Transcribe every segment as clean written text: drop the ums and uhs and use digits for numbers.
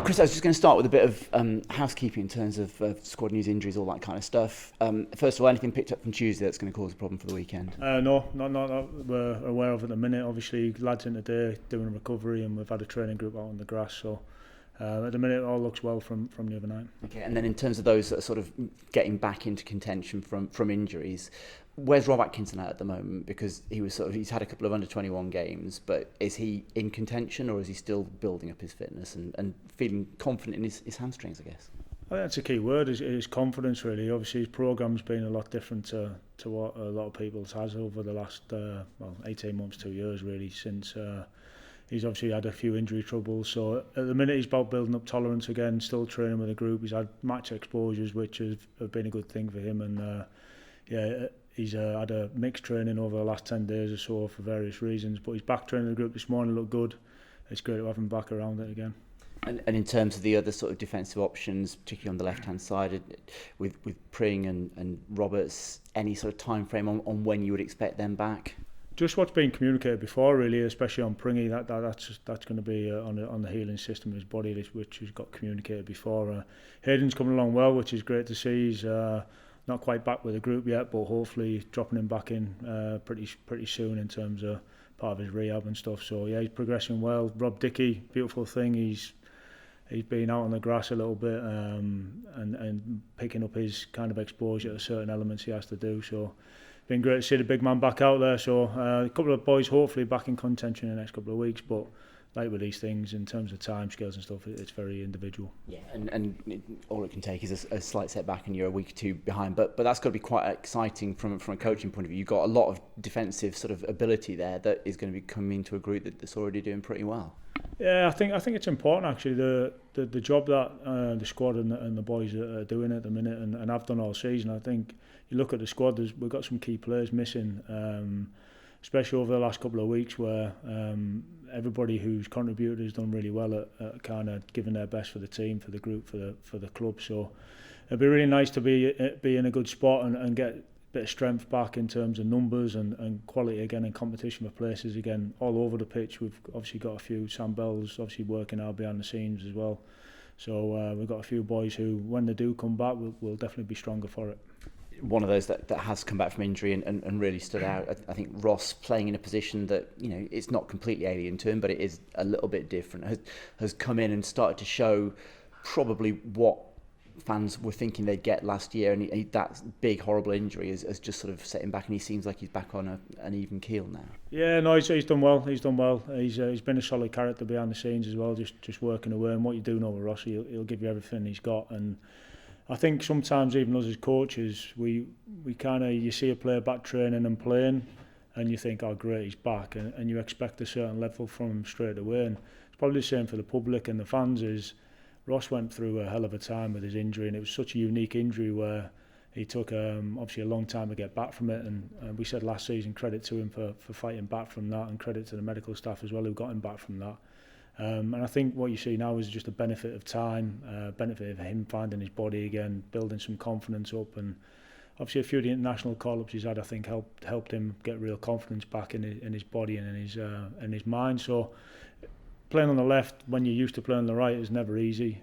Well, Chris, I was just going to start with a bit of housekeeping in terms of squad news, injuries, all that kind of stuff. First of all, anything picked up from Tuesday that's going to cause a problem for the weekend? No, not that we're aware of at the minute. Obviously, lads in today doing a recovery, and we've had a training group out on the grass. So at the minute, it all looks well from the other night. Okay, and then in terms of those that are sort of getting back into contention from injuries, where's Rob Atkinson at the moment? Because he's had a couple of under-21 games, but is he in contention, or is he still building up his fitness and feeling confident in his hamstrings, I guess? I think that's a key word, is confidence, really. Obviously, his programme's been a lot different to what a lot of people's has over the last 18 months, 2 years, really, since he's obviously had a few injury troubles. So at the minute, he's about building up tolerance again, still training with the group. He's had match exposures, which have been a good thing for him. And he's had a mixed training over the last 10 days or so for various reasons. But he's back training the group this morning, looked good. It's great to have him back around it again. And in terms of the other sort of defensive options, particularly on the left-hand side, with Pring and Roberts, any sort of time frame on when you would expect them back? Just what's been communicated before, really, especially on Pringy, that's going to be on the healing system of his body, which has got communicated before. Hayden's coming along well, which is great to see. He's not quite back with the group yet, but hopefully dropping him back in pretty soon in terms of part of his rehab and stuff. So yeah, he's progressing well. Rob Dickey, beautiful thing. He's been out on the grass a little bit and picking up his kind of exposure to certain elements he has to do. So been great to see the big man back out there. So a couple of boys hopefully back in contention in the next couple of weeks. But like with these things, in terms of time scales and stuff, it's very individual. Yeah, and all it can take is a slight setback and you're a week or two behind. But that's got to be quite exciting from a coaching point of view. You've got a lot of defensive sort of ability there that is going to be coming into a group that's already doing pretty well. Yeah, I think it's important actually, the job that the squad and the boys are doing at the minute and have done all season. I think you look at the squad, we've got some key players missing, especially over the last couple of weeks where everybody who's contributed has done really well at kind of giving their best for the team, for the group, for the club. So it'd be really nice to be in a good spot and get bit of strength back in terms of numbers and quality again in competition for places again all over the pitch. We've obviously got a few Sam Bell's obviously working out behind the scenes as well. So we've got a few boys who, when they do come back, will definitely be stronger for it. One of those that has come back from injury and really stood out. I think Ross playing in a position that, you know, it's not completely alien to him, but it is a little bit different. Has come in and started to show probably what fans were thinking they'd get last year, and that big horrible injury has just sort of set him back, and he seems like he's back on an even keel now. Yeah, no, he's done well. He's been a solid character behind the scenes as well, just working away. And what you do know with Ross, he'll give you everything he's got. And I think sometimes even us as coaches, we kind of, you see a player back training and playing, and you think, oh great, he's back, and you expect a certain level from him straight away. And it's probably the same for the public and the fans. Is Ross went through a hell of a time with his injury, and it was such a unique injury where he took obviously a long time to get back from it, and we said last season credit to him for fighting back from that, and credit to the medical staff as well who got him back from that. And I think what you see now is just a benefit of time, benefit of him finding his body again, building some confidence up, and obviously a few of the international call-ups he's had, I think, helped him get real confidence back in his body and in his mind. So playing on the left when you're used to playing on the right is never easy.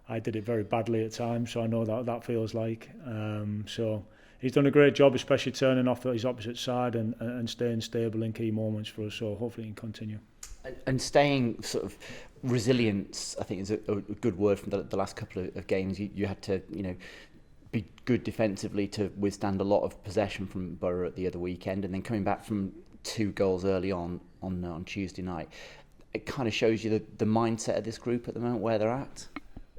I did it very badly at times, so I know that feels like. So he's done a great job, especially turning off his opposite side and staying stable in key moments for us. So hopefully he can continue. And staying sort of resilience, I think, is a good word from the last couple of games. You had to, you know, be good defensively to withstand a lot of possession from Borough at the other weekend, and then coming back from 2 goals early on Tuesday night. It kind of shows you the mindset of this group at the moment, where they're at.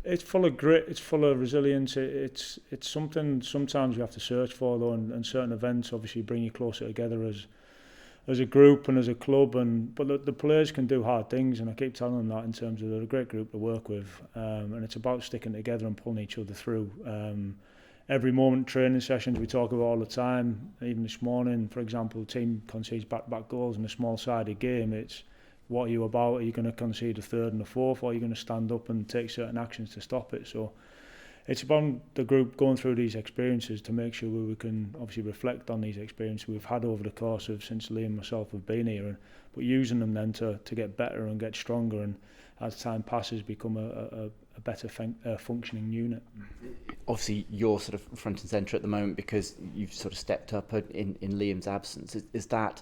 It's full of grit, it's full of resilience. It's something sometimes you have to search for, though, and certain events obviously bring you closer together as a group and as a club. But the players can do hard things, and I keep telling them that in terms of they're a great group to work with, and it's about sticking together and pulling each other through. Every moment, training sessions we talk about all the time. Even this morning, for example, the team concedes back-to-back goals in a small-sided game. It's what are you about? Are you going to concede a third and a fourth, or are you going to stand up and take certain actions to stop it? So it's upon the group going through these experiences to make sure we can obviously reflect on these experiences we've had over the course of since Lee and myself have been here, but using them then to get better and get stronger, and as time passes become a better functioning unit. Obviously you're sort of front and centre at the moment because you've sort of stepped up in Liam's absence. Is that,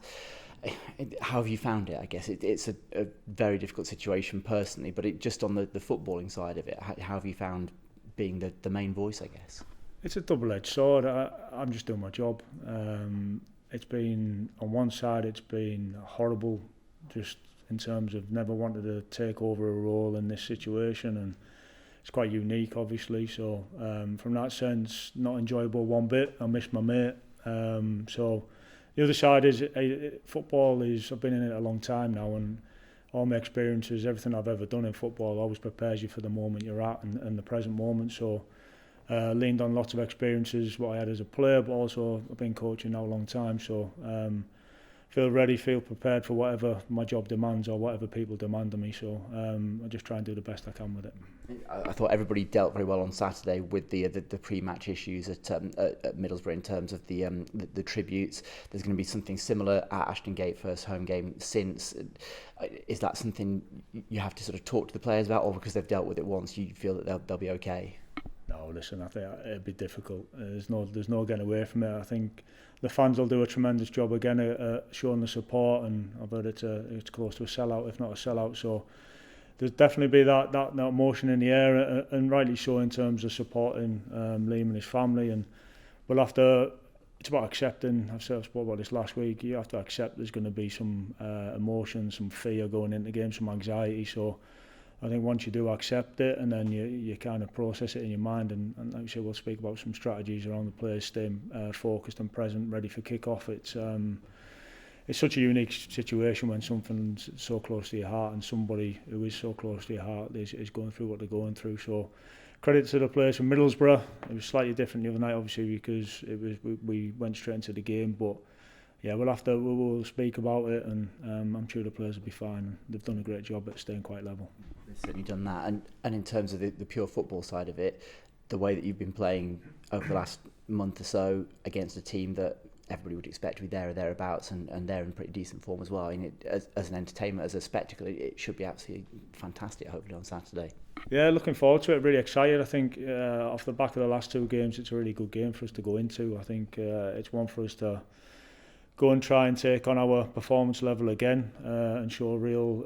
how have you found it? I guess it's a very difficult situation personally, but just on the footballing side of it, how have you found being the main voice, I guess? It's a double-edged sword. I'm just doing my job. It's been, on one side, it's been horrible, just in terms of never wanted to take over a role in this situation, and it's quite unique, obviously. So from that sense, not enjoyable one bit. I miss my mate. So the other side is football is, I've been in it a long time now, and all my experiences, everything I've ever done in football always prepares you for the moment you're at and the present moment. So leaned on lots of experiences, what I had as a player, but also I've been coaching now a long time. So feel ready, feel prepared for whatever my job demands or whatever people demand of me. So I just try and do the best I can with it. I thought everybody dealt very well on Saturday with the pre-match issues at Middlesbrough in terms of the tributes. There's going to be something similar at Ashton Gate, first home game since. Is that something you have to sort of talk to the players about, or because they've dealt with it once, you feel that they'll be okay? No, listen, I think it'd be difficult. There's no getting away from it. I think the fans will do a tremendous job again at showing the support, and I've heard it's close to a sellout, if not a sellout. So there's definitely be that emotion in the air, and rightly so in terms of supporting Liam and his family. And we'll have to. It's about accepting. I've spoke about this last week. You have to accept there's going to be some emotion, some fear going into the game, some anxiety. So I think once you do accept it, and then you kind of process it in your mind, and like I say, we'll speak about some strategies around the players staying focused and present, ready for kick-off. It's such a unique situation when something's so close to your heart, and somebody who is so close to your heart is going through what they're going through. So credit to the players from Middlesbrough. It was slightly different the other night, obviously, because we went straight into the game, but yeah, we'll speak about it, and I'm sure the players will be fine. They've done a great job at staying quite level. They've certainly done that, and in terms of the pure football side of it, the way that you've been playing over the last month or so against a team that everybody would expect to be there or thereabouts, and they're in pretty decent form as well. I mean, as an entertainment, as a spectacle, it should be absolutely fantastic, hopefully, on Saturday. Yeah, looking forward to it, really excited. I think off the back of the last two games, it's a really good game for us to go into. I think it's one for us to go and try and take on our performance level again, and show real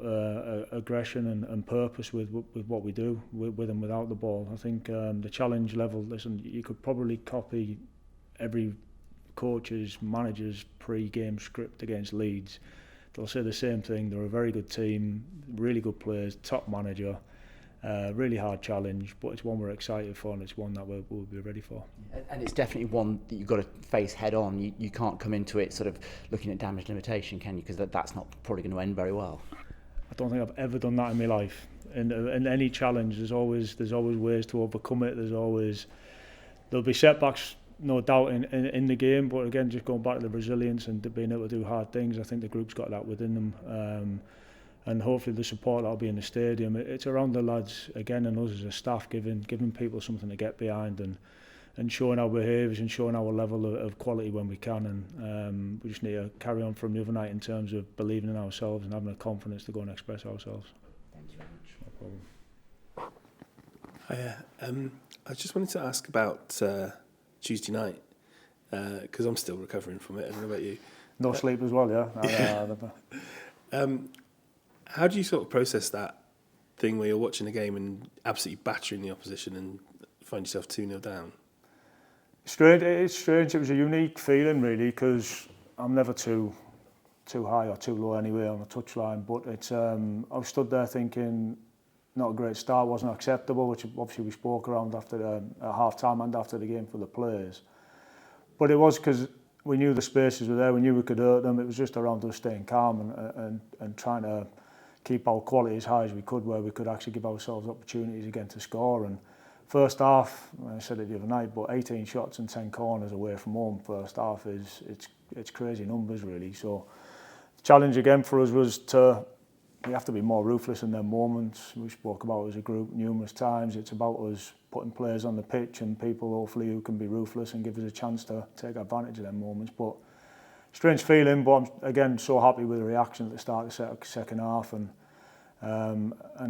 aggression and purpose with what we do with and without the ball. I think the challenge level, listen, you could probably copy every coach's, manager's pre-game script against Leeds. They'll say the same thing. They're a very good team, really good players, top manager, really hard challenge, but it's one we're excited for, and it's one that we'll be ready for. And it's definitely one that you've got to face head on. You can't come into it sort of looking at damage limitation, can you? Because that's not probably going to end very well. I don't think I've ever done that in my life. In any challenge, there's always ways to overcome it. There'll be setbacks, no doubt, in the game, but again, just going back to the resilience and being able to do hard things, I think the group's got that within them, and hopefully the support that'll be in the stadium. It's around the lads again and us as a staff, giving people something to get behind, and showing our behaviours and showing our level of quality when we can, and we just need to carry on from the other night in terms of believing in ourselves and having the confidence to go and express ourselves. Thank you very much. No Hiya. problem. I just wanted to ask about Tuesday night, because I'm still recovering from it. I don't know about you. No sleep as well, yeah. How do you sort of process that thing where you're watching the game and absolutely battering the opposition and find yourself 2-0 down? Strange. It's strange. It was a unique feeling, really, because I'm never too high or too low anyway on the touchline. But it's I was stood there thinking, not a great start, wasn't acceptable, which obviously we spoke around after half time and after the game for the players. But it was because we knew the spaces were there, we knew we could hurt them. It was just around us staying calm and trying to keep our quality as high as we could, where we could actually give ourselves opportunities again to score. And first half, I said it the other night, but 18 shots and 10 corners away from home first half it's crazy numbers, really. So the challenge again for us was to we have to be more ruthless in them moments. We spoke about it as a group numerous times. It's about us putting players on the pitch and people hopefully who can be ruthless and give us a chance to take advantage of them moments. But strange feeling, but I'm again so happy with the reaction at the start of the second half and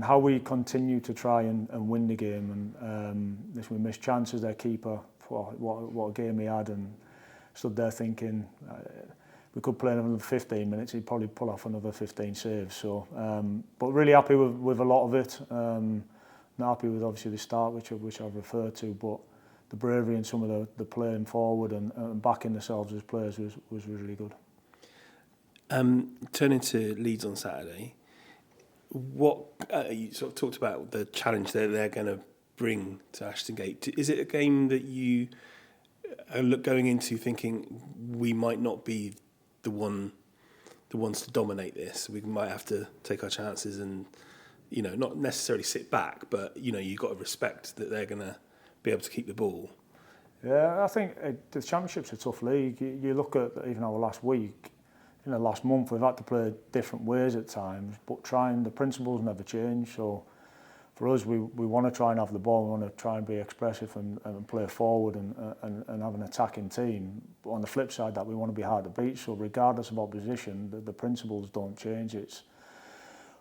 how we continue to try and win the game. And we missed chances. Their keeper, what a game he had, and stood there thinking we could play another 15 minutes. He'd probably pull off another 15 saves. So, but really happy with a lot of it. Not happy with obviously the start, which I've referred to, but the bravery and some of the playing forward and backing themselves as players was really good. Turning to Leeds on Saturday, what you sort of talked about the challenge that they're going to bring to Ashton Gate. Is it a game that you are going into thinking we might not be the ones to dominate this? We might have to take our chances and, you know, not necessarily sit back, but, you know, you've got to respect that they're going to be able to keep the ball. Yeah, I think the Championship's a tough league. You look at even our last week, in the last month, we've had to play different ways at times, but the principles never change. So for us, we want to try and have the ball, we want to try and be expressive and play forward and have an attacking team. But on the flip side, that we want to be hard to beat. So regardless of opposition, the principles don't change. It's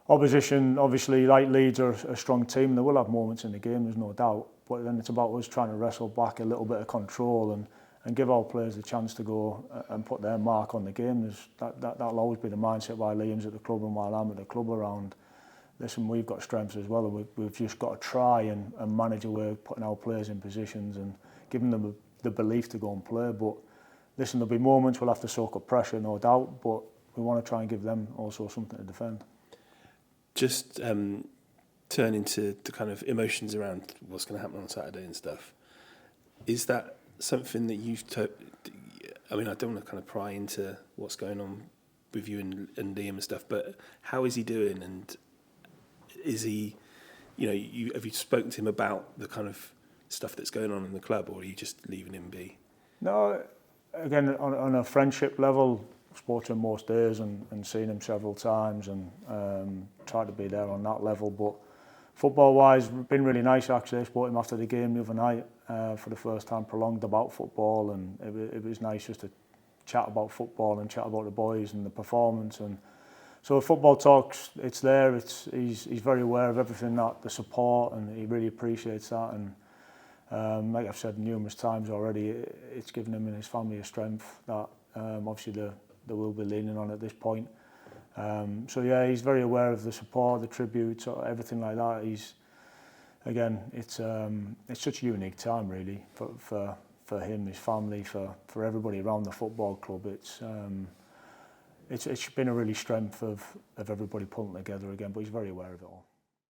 opposition, obviously, like Leeds are a strong team. They will have moments in the game, there's no doubt. But then it's about us trying to wrestle back a little bit of control and give our players the chance to go and put their mark on the game. That'll always be the mindset while Liam's at the club and while I'm at the club around. Listen, we've got strengths as well, and we've just got to try and manage a way of putting our players in positions and giving them the belief to go and play. But listen, there'll be moments we'll have to soak up pressure, no doubt, but we want to try and give them also something to defend. Just turning to the kind of emotions around what's going to happen on Saturday and stuff, is that something that you've I mean, I don't want to kind of pry into what's going on with you and Liam and stuff, but how is he doing, and is he, you know, have you spoken to him about the kind of stuff that's going on in the club, or are you just leaving him be? No, again, on a friendship level, I've spoken to him most days and seen him several times and tried to be there on that level. But football-wise, been really nice actually. I spoke to him after the game the other night for the first time, prolonged about football, and it was nice just to chat about football and chat about the boys and the performance. And so football talks, it's there. He's very aware of everything, that the support, and he really appreciates that. And like I've said numerous times already, it's given him and his family a strength that obviously they will be leaning on at this point. So yeah, he's very aware of the support, the tribute, everything like that. Again, it's such a unique time really for him, his family, for everybody around the football club. It's been a really strength of everybody pulling together again, but he's very aware of it all.